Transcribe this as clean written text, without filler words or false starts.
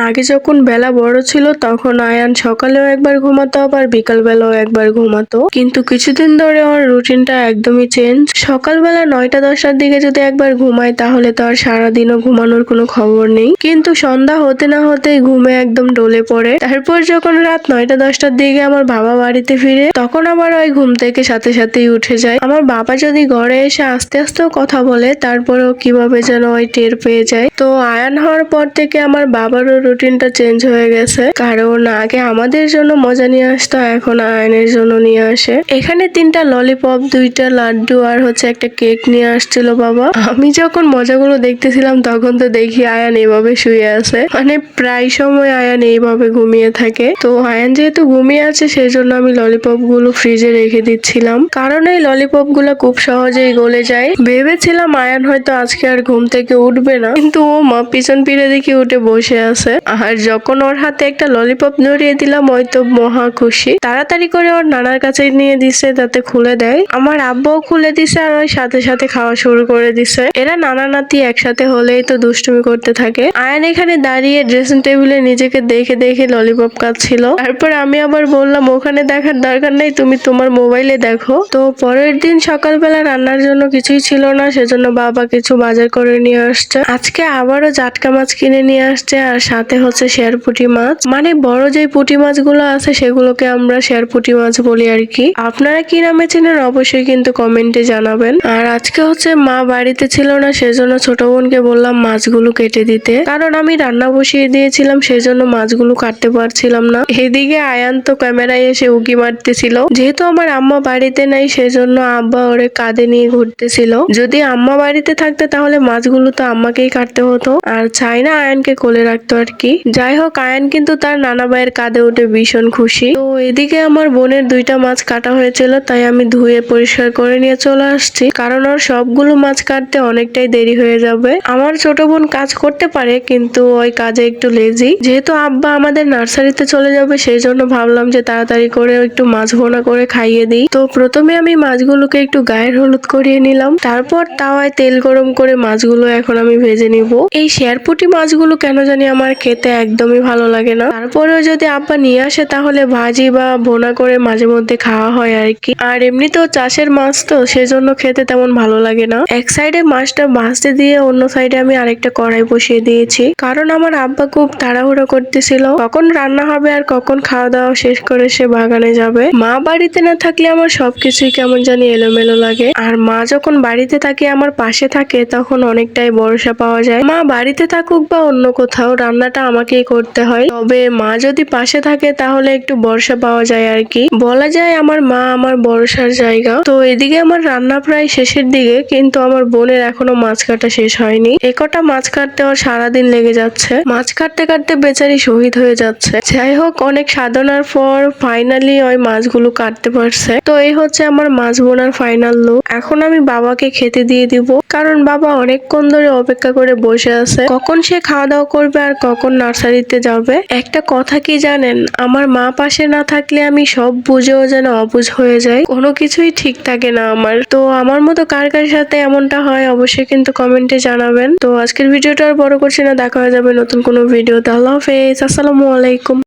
আগে যখন বেলা বড় ছিল তখন আয়ান সকালেও একবার ঘুমাতো আবার বিকাল বেলাও একবার ঘুমাতো, কিন্তু কিছুদিন ধরে ওর রুটিনটা একদমই চেঞ্জ। সকালবেলা 9টা-10টার দিকে যদি একবার ঘুমায় তাহলে তো আর সারাদিনও ঘুমানোর কোনো খবর নেই, কিন্তু সন্ধ্যা হতে না হতেই ঘুমে একদম ডলে পড়ে। তারপর যখন রাত 9টা-10টার দিকে আমার বাবা বাড়িতে ফিরে তখন আবার ওই ঘুম থেকে সাথে সাথেই উঠে যায়। আমার বাবা যদি ঘরে এসে আস্তে আস্তেও কথা বলে তারপরেও কিভাবে যেন ওই টের পেয়ে যায়। তো আয়ান হওয়ার পর থেকে আমার বাবারও রুটিনটা চেঞ্জ হয়ে গেছে, কারণ আগে আমাদের জন্য মজা নিয়ে আসতো, এখন আয়ানের জন্য নিয়ে আসে। এখানে 3টা ললিপপ, 2টা লাড্ডু আর হচ্ছে একটা কেক নিয়ে আসছিল বাবা। আমি যখন মজাগুলো দেখতেছিলাম তখন তো দেখি আয়ান এইভাবে শুয়ে আছে, মানে প্রায় সময় আয়ান এইভাবে ঘুমিয়ে থাকে। তো আয়ান যেহেতু ঘুমিয়ে আছে সেই জন্য আমি ললিপপ গুলো ফ্রিজে রেখে দিচ্ছিলাম, কারণ এই ললিপপ গুলো খুব সহজেই গলে যায়। ভেবেছিলাম আয়ান হয়তো আজকে আর ঘুম থেকে উঠবে না, কিন্তু ও মা পিছন ফিরে দেখি উঠে বসে আছে। আর যখন ওর হাতে একটা ললিপপ ধরিয়ে দিলাম ওই তো মহা খুশি, তাড়াতাড়ি করে ওর নানার কাছে নিয়ে দিছে যাতে খুলে দেয়। আমার আব্বাও খুলে দিছে আর ওই সাথে সাথে খাওয়া শুরু করে দিছে। এরা নানা নাতি একসাথে হলেই তো দুষ্টুমি করতে থাকে। আয়ান এখানে দাঁড়িয়ে ড্রেসিং টেবিলে নিজেকে দেখে দেখে ললিপপ খাচ্ছিল। তারপর আমি আবার বললাম ওখানে দেখার দরকার নেই, তুমি তোমার মোবাইলে দেখো। তো পরের দিন সকালবেলা রান্নার জন্য কিছুই ছিল না, সেজন্য বাবা কিছু বাজার করে নিয়ে আসছে। আজকে আবারও জাটকা মাছ কিনে নিয়ে আসছে আর সাথে হচ্ছে শের পুঁটি মাছ, মানে বড় যে পুঁটি মাছগুলো আছে সেগুলোকে আমরা শের পুঁটি মাছ বলি আর কি। আপনারা কি নামে চেনেন অবশ্যই কিন্তু কমেন্টে জানাবেন। আর আজকে হচ্ছে মা বাড়িতে ছিল না, সেজন্য ছোট বোনকে বললাম মাছগুলো কেটে দিতে, কারণ আমি রান্না বসিয়ে দিয়েছিলাম সেজন্য মাছগুলো কাটতে পারছিলাম না। এদিকে আয়ান তো ক্যামেরায় এসে উকি মারতেছিল। যেহেতু আমার আম্মা বাড়িতে নাই সেজন্য আব্বা ওরে কাঁধে নিয়ে ঘুরতেছিল। যদি আম্মা বাড়িতে থাকতে তাহলে মাছগুলো তো আম্মাকেই কাটতে হতো, আর চাই না আয়ানকে কোলে রাখতো আর কি। যাই হোক, আয়ান কিন্তু তার নানা ভাইয়ের কাঁধে উঠে ভীষণ খুশি। তো এদিকে আমার বোনের 2টা মাছ কাটা হয়েছিল, তাই আমি ধুয়ে পরিষ্কার করে নিয়ে চলে আসছি, কারণ ওর সবগুলো মাছ কাটতে অনেকটাই দেরি হয়ে যাবে। আমার ছোট বোন কাজ করতে পারে কিন্তু ওই কাজে একটু লেজি। যেহেতু আব্বা আমাদের নার্সারিতে চলে যাবে সেই জন্য ভাবলাম যে তাড়াতাড়ি করে একটু মাছ ভোনা করে খাইয়ে দিই। তো প্রথমে আমি মাছগুলোকে একটু গায়ের হলুদ করিয়ে নিলাম, তারপর তাওয়ায় তেল গরম করে মাছগুলো এখন আমি ভেজে নিব। এই শেরপুঁটি মাছগুলো কেন জানি আমার খেতে একদমই ভালো লাগে না, তারপরেও যদি আব্বা নিয়ে আসে তাহলে ভাজি বা ভোনা করে মাঝে মধ্যে খাওয়া হয় আর কি। আর এমনিতেও চাষের মাছ তো সেজন্য খেতে তেমন ভালো লাগে না। এক সাইডে মাছটা ভাজতে দিয়ে অন্য সাইডে আমি আরেকটা কড়াই বসিয়ে দিয়েছি, কারণ আমার আব্বা খুব তাড়াহুড়ো করতেছিল কখন রান্না হবে আর কখন খাওয়া দাওয়া শেষ করে সে বাগানে যাবে। মা বাড়িতে না থাকলে আমার সবকিছুই কেমন জানি এলোমেলো লাগে, আর মা যখন বাড়িতে থাকে আমার পাশে থাকে তখন অনেকটাই ভরসা পাওয়া যায়। মা বাড়িতে থাকুক বা অন্য কোথাও রান্নাটা আমাকেই করতে হয়, তবে মা যদি পাশে থাকে তাহলে একটু ভরসা পাওয়া যায় আর কি। বলা যায় আমার মা আমার ভরসার জায়গা। তো এদিকে আমার রান্না প্রায় শেষের দিকে, কিন্তু আমার বোনের এখনো মাছ কাটা শেষ হয়নি। একটা মাছ কাটতে ওর সারাদিন লেগে যাচ্ছে, মাছ কাটতে কাটতে বেচারি শহীদ হয়ে যাচ্ছে। যাই হোক, অনেক সাধনার পর ফাইনালি ওই মাছগুলো কাটতে পারছে। তো এই হচ্ছে আমার মাছ বোনার ফাইনাল লুক। এখন আমি বাবাকে খেতে দিয়ে দিব, কারণ বাবা অনেকক্ষণ ধরে অপেক্ষা করে বসে আছে কখন সে খাওয়া দাওয়া করবে আর কখন নার্সারিতে যাবে। একটা কথা কি জানেন, আমার মা পাশে না থাকলে আমি সব বুঝেও যেন অবুঝ হয়ে যায়, কোনো কিছুই ঠিক থাকে না আমার। তো আমার মতো কার কার সাথে এমনটা হয় অবশ্যই কিন্তু কমেন্টে জানাবেন। তো আজকের ভিডিওটা আর বড় করছি না, দেখা হয়ে যাবে নতুন কোনো ভিডিওতে। আল্লাহ হাফেজ, আসসালামু আলাইকুম।